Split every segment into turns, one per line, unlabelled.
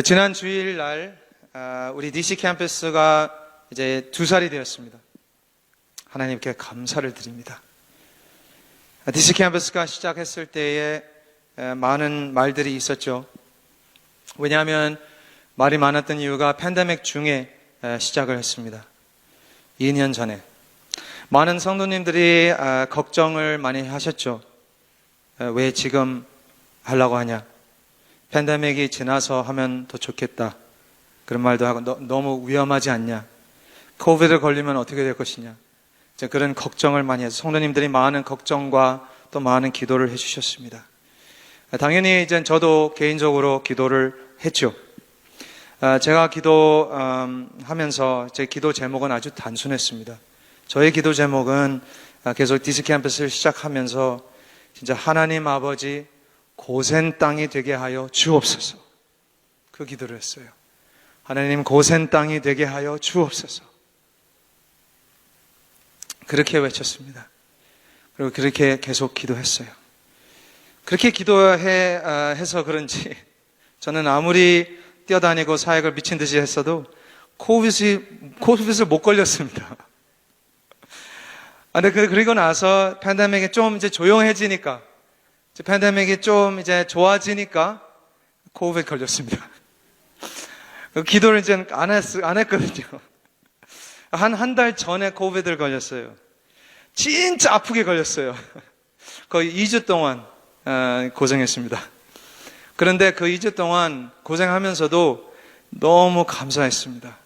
지난 주일날 우리 DC 캠퍼스가 이제 2살이 되었습니다. 하나님께 감사를 드립니다. DC 캠퍼스가 시작했을 때에 많은 말들이 있었죠. 왜냐하면 말이 많았던 이유가 팬데믹 중에 시작을 했습니다. 2년 전에 많은 성도님들이 걱정을 많이 하셨죠. 왜 지금 하려고 하냐? 팬데믹이 지나서 하면 더 좋겠다. 그런 말도 하고 너무 위험하지 않냐? 코비드 걸리면 어떻게 될 것이냐? 그런 걱정을 많이 해서 성도님들이 많은 걱정과 또 많은 기도를 해주셨습니다. 당연히 이제 저도 개인적으로 기도를 했죠. 제가 기도하면서 제 기도 제목은 아주 단순했습니다. 저의 기도 제목은 계속 DC 캠퍼스를 시작하면서 진짜 하나님 아버지 고센 땅이 되게 하여 주옵소서. 그 기도를 했어요. 하나님 고센 땅이 되게 하여 주옵소서. 그렇게 외쳤습니다. 그리고 그렇게 계속 기도했어요. 그렇게 기도해서 그런지 저는 아무리 뛰어다니고 사역을 미친 듯이 했어도 코비드를 못 걸렸습니다. 근데 그리고 나서 팬데믹이 좀 이제 조용해지니까, 팬데믹이 좀 이제 좋아지니까 코비드 걸렸습니다. 기도를 이제 안 했거든요. 한 달 전에 코비드를 걸렸어요. 진짜 아프게 걸렸어요. 거의 2주 동안 고생했습니다. 그런데 그 2주 동안 고생하면서도 너무 감사했습니다.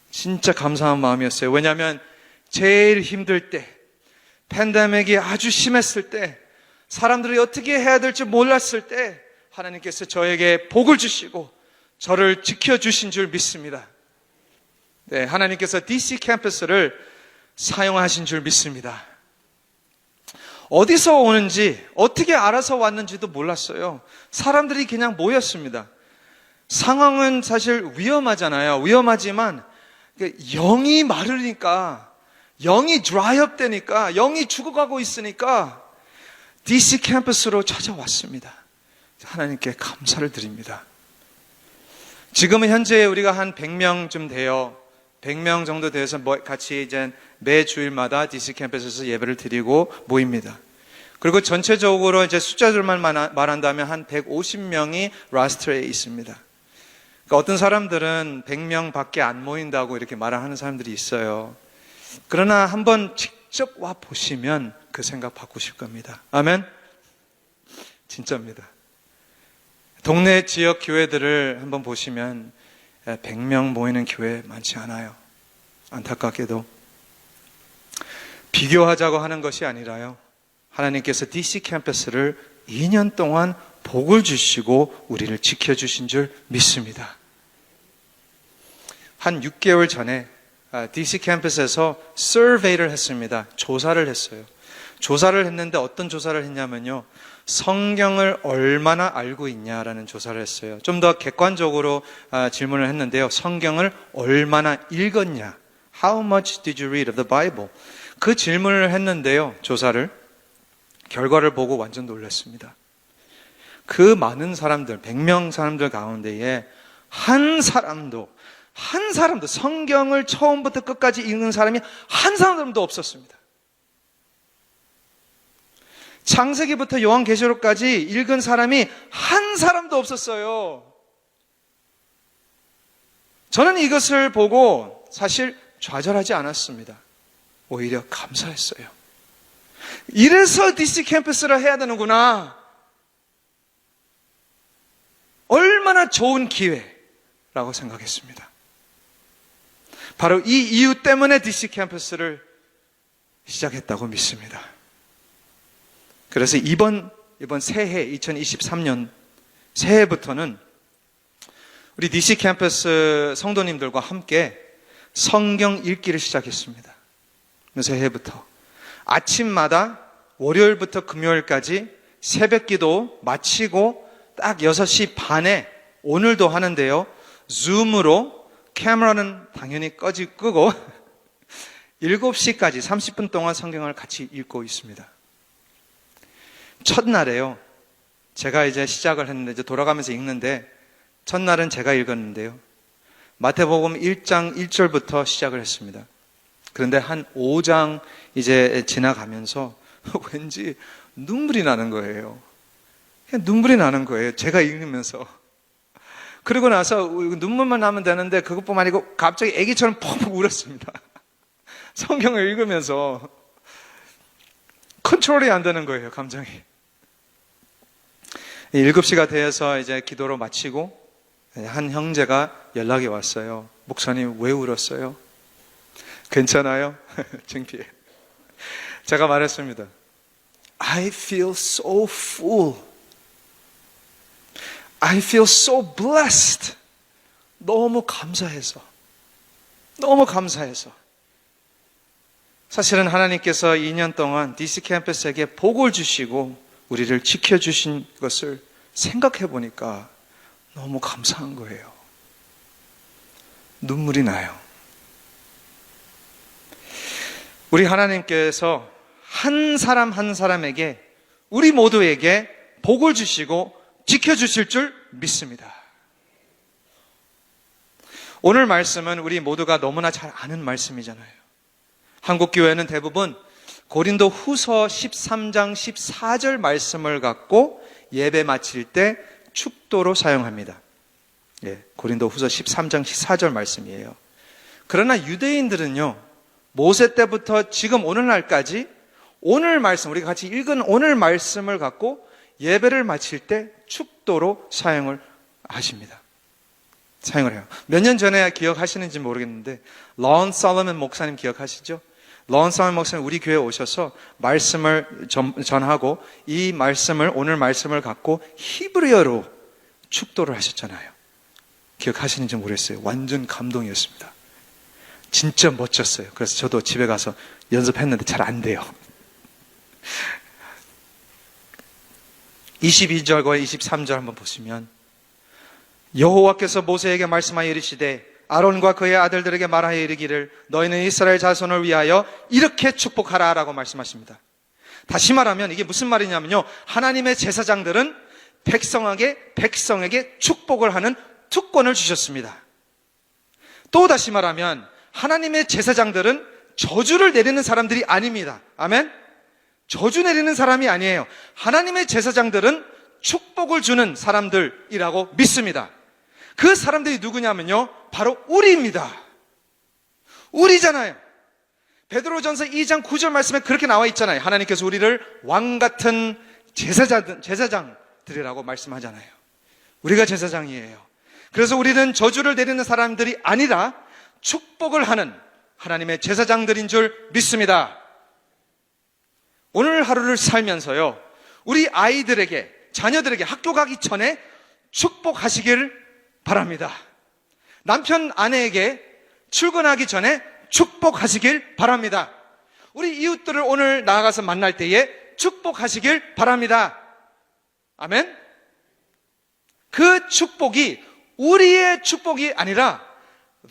진짜 감사한 마음이었어요. 왜냐하면 제일 힘들 때, 팬데믹이 아주 심했을 때, 사람들이 어떻게 해야 될지 몰랐을 때 하나님께서 저에게 복을 주시고 저를 지켜주신 줄 믿습니다. 네, 하나님께서 DC 캠퍼스를 사용하신 줄 믿습니다. 어디서 오는지, 어떻게 알아서 왔는지도 몰랐어요. 사람들이 그냥 모였습니다. 상황은 사실 위험하잖아요. 위험하지만 영이 마르니까, 영이 드라이업 되니까, 영이 죽어가고 있으니까 DC 캠퍼스로 찾아왔습니다. 하나님께 감사를 드립니다. 지금은 현재 우리가 한 100명쯤 돼요. 100명 정도 돼서 같이 이제 매 주일마다 DC 캠퍼스에서 예배를 드리고 모입니다. 그리고 전체적으로 이제 숫자들만 말한다면 한 150명이 라스트에 있습니다. 그러니까 어떤 사람들은 100명 밖에 안 모인다고 이렇게 말하는 사람들이 있어요. 그러나 한번 직접 와 보시면 그 생각 바꾸실 겁니다. 아멘? 진짜입니다. 동네 지역 교회들을 한번 보시면 100명 모이는 교회 많지 않아요. 안타깝게도. 비교하자고 하는 것이 아니라요, 하나님께서 DC 캠퍼스를 2년 동안 복을 주시고 우리를 지켜주신 줄 믿습니다. 한 6개월 전에 DC 캠퍼스에서 서베이를 했습니다. 조사를 했어요. 조사를 했는데 어떤 조사를 했냐면요, 성경을 얼마나 알고 있냐라는 조사를 했어요. 좀 더 객관적으로 질문을 했는데요, 성경을 얼마나 읽었냐, How much did you read of the Bible? 그 질문을 했는데요, 조사를, 결과를 보고 완전 놀랐습니다. 그 많은 사람들, 100명 사람들 가운데에 한 사람도 성경을 처음부터 끝까지 읽는 사람이 한 사람도 없었습니다. 창세기부터 요한계시록까지 읽은 사람이 한 사람도 없었어요. 저는 이것을 보고 사실 좌절하지 않았습니다. 오히려 감사했어요. 이래서 DC 캠퍼스를 해야 되는구나. 얼마나 좋은 기회라고 생각했습니다. 바로 이 이유 때문에 DC 캠퍼스를 시작했다고 믿습니다. 그래서 이번 새해 2023년 새해부터는 우리 DC 캠퍼스 성도님들과 함께 성경 읽기를 시작했습니다. 새해부터 아침마다 월요일부터 금요일까지 새벽기도 마치고 딱 6시 반에 오늘도 하는데요, 줌으로 카메라는 당연히 끄고 7시까지 30분 동안 성경을 같이 읽고 있습니다. 첫날에요, 제가 이제 시작을 했는데 이제 돌아가면서 읽는데 첫날은 제가 읽었는데요. 마태복음 1장 1절부터 시작을 했습니다. 그런데 한 5장 이제 지나가면서 왠지 눈물이 나는 거예요. 그냥 눈물이 나는 거예요. 제가 읽으면서. 그리고 나서 눈물만 나면 되는데 그것뿐만 아니고 갑자기 애기처럼 펑펑 울었습니다. 성경을 읽으면서 컨트롤이 안 되는 거예요, 감정이. 7시가 되어서 이제 기도로 마치고 한 형제가 연락이 왔어요. 목사님, 왜 울었어요? 괜찮아요? 창피해. 제가 말했습니다. I feel so full. I feel so blessed. 너무 감사해서. 너무 감사해서. 사실은 하나님께서 2년 동안 DC 캠퍼스에게 복을 주시고 우리를 지켜주신 것을 생각해 보니까 너무 감사한 거예요. 눈물이 나요. 우리 하나님께서 한 사람 한 사람에게, 우리 모두에게 복을 주시고 지켜주실 줄 믿습니다. 오늘 말씀은 우리 모두가 너무나 잘 아는 말씀이잖아요. 한국교회는 대부분 고린도 후서 13장 14절 말씀을 갖고 예배 마칠 때 축도로 사용합니다. 고린도 후서 13장 14절 말씀이에요. 그러나 유대인들은요, 모세 때부터 지금 오늘날까지 오늘 말씀, 우리가 같이 읽은 오늘 말씀을 갖고 예배를 마칠 때 축도로 사용을 하십니다. 사용을 해요. 몇 년 전에 기억하시는지 모르겠는데 런 솔로몬 목사님 기억하시죠? 런 솔로몬 목사님 우리 교회에 오셔서 말씀을 전하고 이 말씀을, 오늘 말씀을 갖고 히브리어로 축도를 하셨잖아요. 기억하시는지 모르겠어요. 완전 감동이었습니다. 진짜 멋졌어요. 그래서 저도 집에 가서 연습했는데 잘 안 돼요. 22절과 23절 한번 보시면, 여호와께서 모세에게 말씀하여 이르시되 아론과 그의 아들들에게 말하여 이르기를 너희는 이스라엘 자손을 위하여 이렇게 축복하라 라고 말씀하십니다. 다시 말하면 이게 무슨 말이냐면요, 하나님의 제사장들은 백성에게 축복을 하는 특권을 주셨습니다. 또 다시 말하면 하나님의 제사장들은 저주를 내리는 사람들이 아닙니다. 아멘? 저주 내리는 사람이 아니에요. 하나님의 제사장들은 축복을 주는 사람들이라고 믿습니다. 그 사람들이 누구냐면요, 바로 우리입니다. 우리잖아요. 베드로전서 2장 9절 말씀에 그렇게 나와 있잖아요. 하나님께서 우리를 왕같은 제사장들이라고 말씀하잖아요. 우리가 제사장이에요. 그래서 우리는 저주를 내리는 사람들이 아니라 축복을 하는 하나님의 제사장들인 줄 믿습니다. 오늘 하루를 살면서요, 우리 아이들에게, 자녀들에게 학교 가기 전에 축복하시길 바랍니다. 남편, 아내에게 출근하기 전에 축복하시길 바랍니다. 우리 이웃들을 오늘 나아가서 만날 때에 축복하시길 바랍니다. 아멘? 그 축복이 우리의 축복이 아니라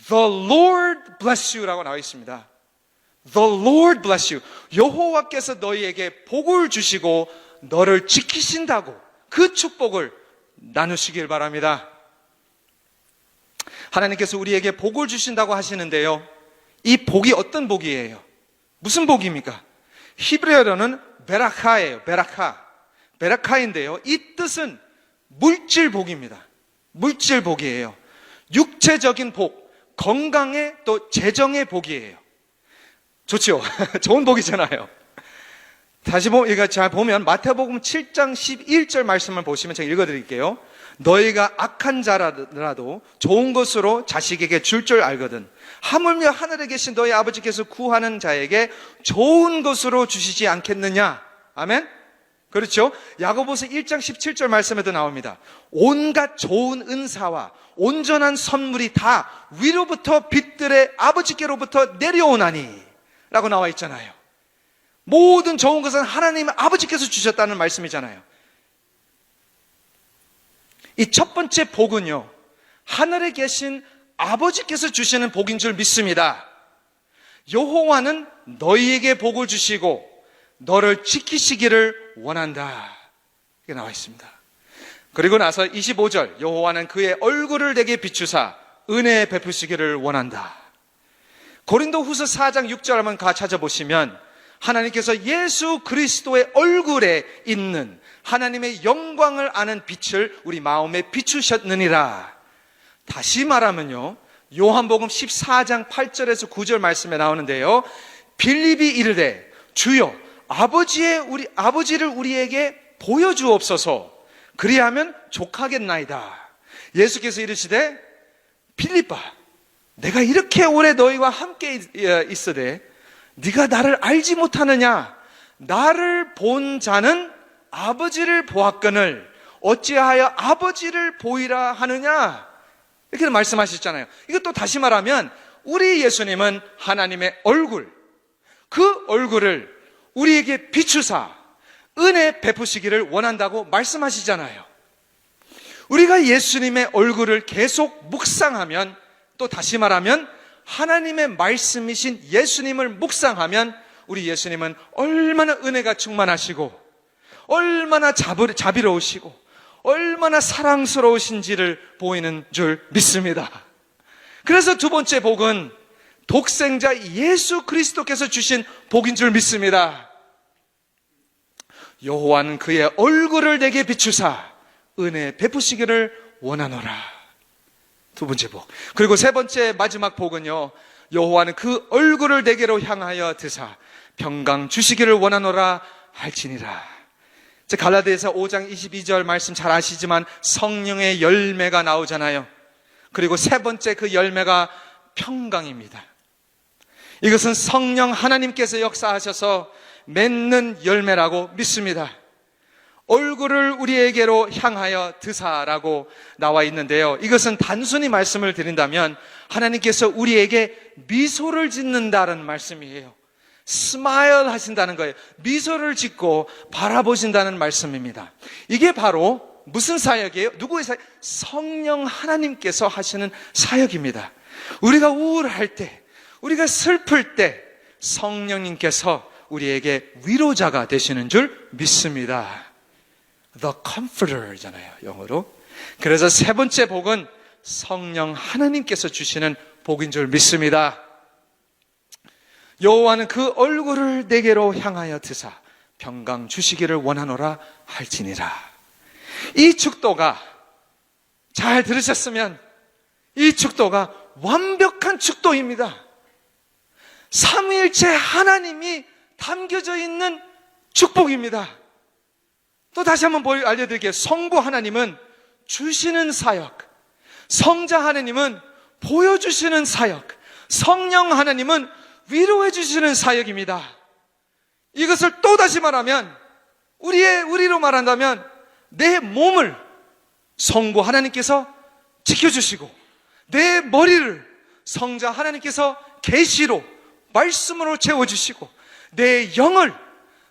The Lord bless you라고 나와 있습니다. The Lord bless you. 여호와께서 너희에게 복을 주시고 너를 지키신다고 그 축복을 나누시길 바랍니다. 하나님께서 우리에게 복을 주신다고 하시는데요, 이 복이 어떤 복이에요? 무슨 복입니까? 히브리어로는 베라카예요. 베라카인데요, 이 뜻은 물질 복입니다. 물질 복이에요. 육체적인 복, 건강의 또 재정의 복이에요. 좋죠? 좋은 복이잖아요. 다시 이거 잘 보면 마태복음 7장 11절 말씀을 보시면 제가 읽어드릴게요. 너희가 악한 자라도 좋은 것으로 자식에게 줄 줄 알거든 하물며 하늘에 계신 너희 아버지께서 구하는 자에게 좋은 것으로 주시지 않겠느냐. 아멘? 그렇죠? 야고보서 1장 17절 말씀에도 나옵니다. 온갖 좋은 은사와 온전한 선물이 다 위로부터 빛들의 아버지께로부터 내려오나니 라고 나와 있잖아요. 모든 좋은 것은 하나님 아버지께서 주셨다는 말씀이잖아요. 이 첫 번째 복은요, 하늘에 계신 아버지께서 주시는 복인 줄 믿습니다. 여호와는 너희에게 복을 주시고 너를 지키시기를 원한다. 이게 나와 있습니다. 그리고 나서 25절, 여호와는 그의 얼굴을 내게 비추사 은혜 베푸시기를 원한다. 고린도 후서 4장 6절 한번 찾아보시면 하나님께서 예수 그리스도의 얼굴에 있는 하나님의 영광을 아는 빛을 우리 마음에 비추셨느니라. 다시 말하면요, 요한복음 14장 8절에서 9절 말씀에 나오는데요, 빌립이 이르되 주여 아버지를 우리에게 보여주옵소서. 그리하면 족하겠나이다. 예수께서 이르시되 빌립아, 내가 이렇게 오래 너희와 함께 있으되 네가 나를 알지 못하느냐? 나를 본 자는 아버지를 보았거늘 어찌하여 아버지를 보이라 하느냐? 이렇게 말씀하셨잖아요. 이것도 다시 말하면 우리 예수님은 하나님의 얼굴, 그 얼굴을 우리에게 비추사 은혜 베푸시기를 원한다고 말씀하시잖아요. 우리가 예수님의 얼굴을 계속 묵상하면, 또 다시 말하면 하나님의 말씀이신 예수님을 묵상하면 우리 예수님은 얼마나 은혜가 충만하시고 얼마나 자비로우시고 얼마나 사랑스러우신지를 보이는 줄 믿습니다. 그래서 두 번째 복은 독생자 예수 그리스도께서 주신 복인 줄 믿습니다. 여호와는 그의 얼굴을 내게 비추사 은혜 베푸시기를 원하노라. 두 번째 복. 그리고 세 번째 마지막 복은요, 여호와는 그 얼굴을 내게로 향하여 드사 평강 주시기를 원하노라 할지니라. 갈라디아서 5장 22절 말씀 잘 아시지만 성령의 열매가 나오잖아요. 그리고 세 번째 그 열매가 평강입니다. 이것은 성령 하나님께서 역사하셔서 맺는 열매라고 믿습니다. 얼굴을 우리에게로 향하여 드사라고 나와 있는데요, 이것은 단순히 말씀을 드린다면 하나님께서 우리에게 미소를 짓는다는 말씀이에요. 스마일 하신다는 거예요. 미소를 짓고 바라보신다는 말씀입니다. 이게 바로 무슨 사역이에요? 누구의 사역? 성령 하나님께서 하시는 사역입니다. 우리가 우울할 때, 우리가 슬플 때 성령님께서 우리에게 위로자가 되시는 줄 믿습니다. The Comforter잖아요, 영어로. 그래서 세 번째 복은 성령 하나님께서 주시는 복인 줄 믿습니다. 여호와는 그 얼굴을 내게로 향하여 드사 평강 주시기를 원하노라 할지니라. 이 축도가, 잘 들으셨으면 이 축도가 완벽한 축도입니다. 삼위일체 하나님이 담겨져 있는 축복입니다. 또 다시 한번 알려드릴게요. 성부 하나님은 주시는 사역, 성자 하나님은 보여주시는 사역, 성령 하나님은 위로해 주시는 사역입니다. 이것을 또 다시 말하면, 우리로 말한다면 내 몸을 성부 하나님께서 지켜주시고, 내 머리를 성자 하나님께서 계시로 말씀으로 채워주시고, 내 영을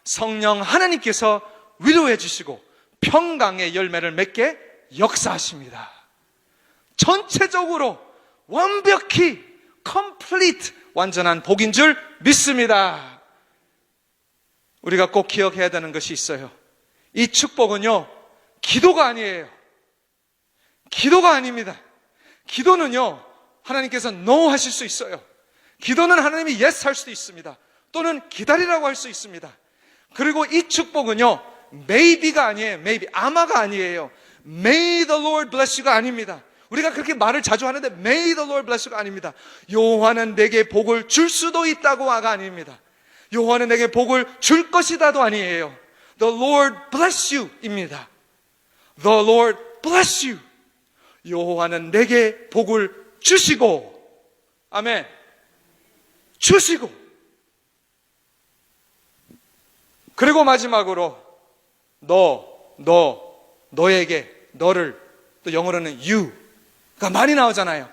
성령 하나님께서 위로해 주시고 평강의 열매를 맺게 역사하십니다. 전체적으로 완벽히 complete, 완전한 복인 줄 믿습니다. 우리가 꼭 기억해야 되는 것이 있어요. 이 축복은요, 기도가 아니에요. 기도가 아닙니다. 기도는요, 하나님께서 no 하실 수 있어요. 기도는 하나님이 yes 할 수도 있습니다. 또는 기다리라고 할 수 있습니다. 그리고 이 축복은요, maybe가 아니에요. maybe, 아마가 아니에요. May the Lord bless you가 아닙니다. 우리가 그렇게 말을 자주 하는데 May the Lord bless you가 아닙니다. 여호와는 내게 복을 줄 수도 있다고가 아닙니다. 여호와는 내게 복을 줄 것이다도 아니에요. The Lord bless you입니다. The Lord bless you. 여호와는 내게 복을 주시고, 아멘, 주시고, 그리고 마지막으로 너에게, 너를, 또 영어로는 you가 많이 나오잖아요.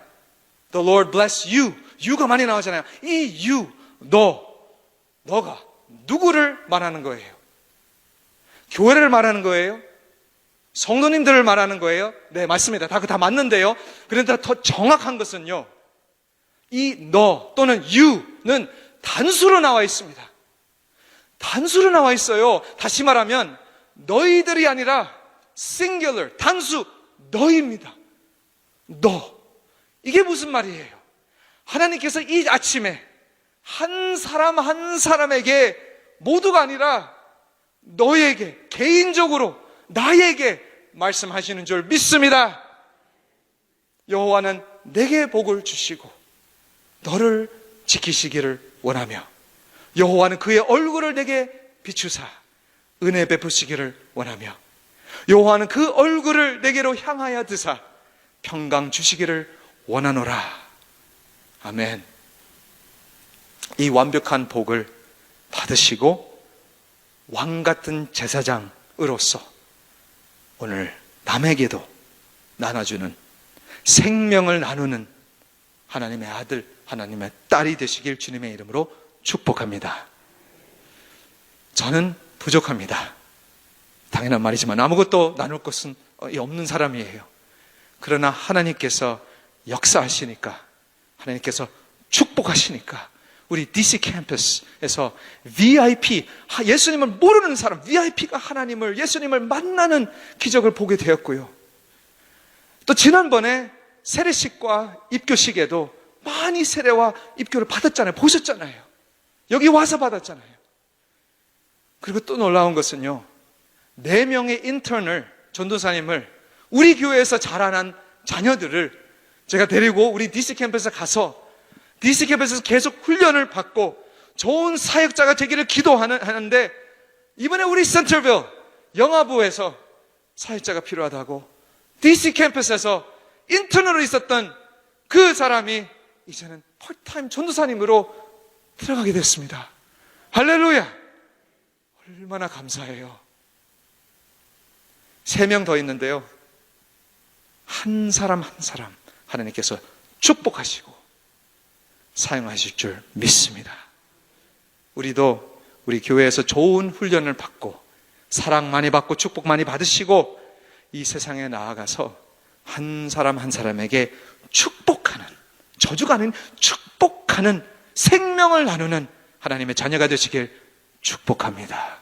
The Lord bless you. you가 많이 나오잖아요. 이 you, 너가 누구를 말하는 거예요? 교회를 말하는 거예요? 성도님들을 말하는 거예요? 네, 맞습니다. 다 맞는데요. 그런데 더 정확한 것은요, 이 너 또는 you는 단수로 나와 있습니다. 단수로 나와 있어요. 다시 말하면 너희들이 아니라 singular, 단수, 너입니다. 너. 이게 무슨 말이에요? 하나님께서 이 아침에 한 사람 한 사람에게 모두가 아니라 너에게, 개인적으로 나에게 말씀하시는 줄 믿습니다. 여호와는 내게 복을 주시고 너를 지키시기를 원하며 여호와는 그의 얼굴을 내게 비추사 은혜 베푸시기를 원하며 여호와는 그 얼굴을 내게로 향하여 드사 평강 주시기를 원하노라. 아멘. 이 완벽한 복을 받으시고 왕 같은 제사장으로서 오늘 남에게도 나눠주는, 생명을 나누는 하나님의 아들, 하나님의 딸이 되시길 주님의 이름으로 축복합니다. 저는 부족합니다. 당연한 말이지만 아무것도 나눌 것은 없는 사람이에요. 그러나 하나님께서 역사하시니까, 하나님께서 축복하시니까 우리 DC 캠퍼스에서 VIP, 예수님을 모르는 사람, VIP가 하나님을, 예수님을 만나는 기적을 보게 되었고요. 또 지난번에 세례식과 입교식에도 많이 세례와 입교를 받았잖아요. 보셨잖아요. 여기 와서 받았잖아요. 그리고 또 놀라운 것은요, 4명의 인턴을, 전도사님을, 우리 교회에서 자라난 자녀들을 제가 데리고 우리 DC 캠퍼스에 가서 DC 캠퍼스에서 계속 훈련을 받고 좋은 사역자가 되기를 기도하는데, 이번에 우리 센터빌 영화부에서 사역자가 필요하다고 DC 캠퍼스에서 인턴으로 있었던 그 사람이 이제는 풀타임 전도사님으로 들어가게 됐습니다. 할렐루야! 얼마나 감사해요. 3명 더 있는데요, 한 사람 한 사람 하나님께서 축복하시고 사용하실 줄 믿습니다. 우리도 우리 교회에서 좋은 훈련을 받고 사랑 많이 받고 축복 많이 받으시고 이 세상에 나아가서 한 사람 한 사람에게 축복하는, 저주가 아닌 축복하는, 생명을 나누는 하나님의 자녀가 되시길 축복합니다.